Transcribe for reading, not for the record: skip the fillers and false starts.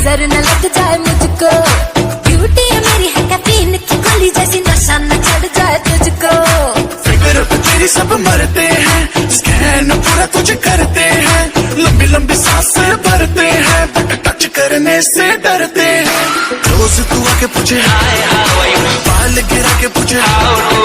नजर न लग जाए मुझको। ब्यूटी मेरी है कैफीन की गोली जैसी, नशा न चढ़ जाए तुझको। फिगर पे तेरी सब मरते हैं, स्कैन पूरा तुझे करते हैं। लंबी लंबी सांसें भरते हैं, बट टच करने से डरते हैं। रोज तू आके पूछे हाय हाउ आर यू, बाल गिरा के पूछे हाउ